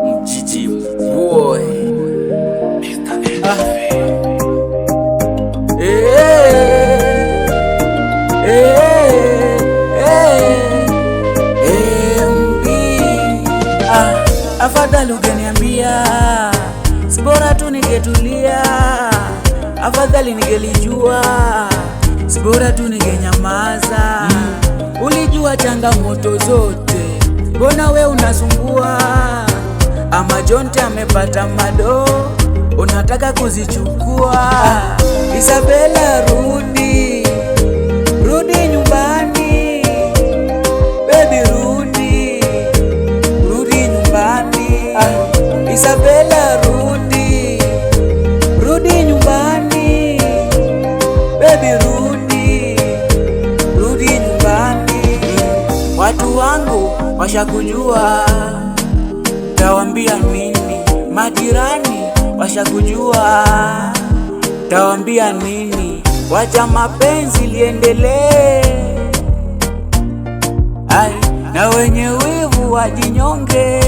Mjiji boy. Afadhali ungeniambia, si bora tu ningetulia. Afadhali ningelijua, si bora tu ningenyamaza. Ulijua changamoto zote, mbona we unasumbua? Ama Jonte amepata mado, unataka kuzichukua. Isabella, rudi, rudi nyumbani. Baby, rudi, rudi nyumbani. Isabella, rudi, rudi nyumbani. Baby, rudi, rudi nyumbani. Watu wangu washakujua, tawambia nini? Majirani washakujua, tawambia nini? Wacha mapenzi liendelee, na wenye wivu wajinyonge.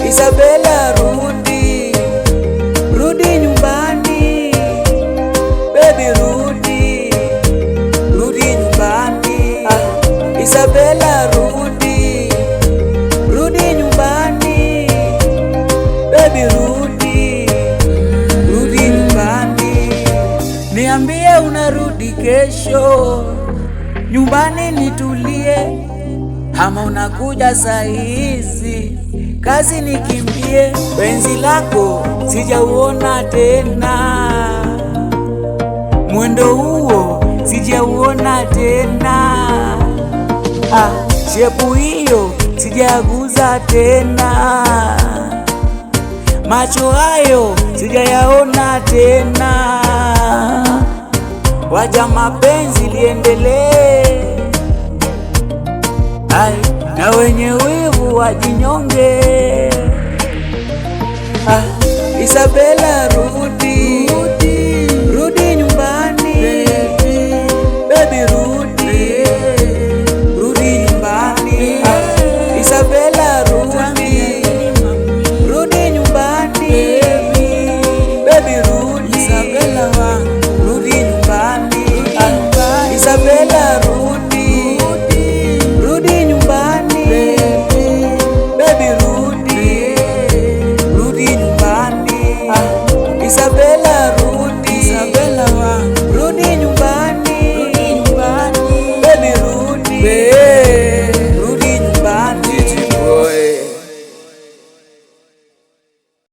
Isabella, rudi, rudi nyumbani. Baby, rudi, rudi nyumbani. Isabella, rudi, rudi nyumbani. Baby, rudi, rudi nyumbani. Niambie unarudi kesho nyumbani nitulie, ama unakuja saa hizi kazi nikimbie? Penzi lako sijauona tena, mwendo huo sijauona tena, shepu hiyo sijaguza tena, macho hayo sijayaona tena. Wacha mapenzi liendelee, na wenye wivu wajinyonge. Isabella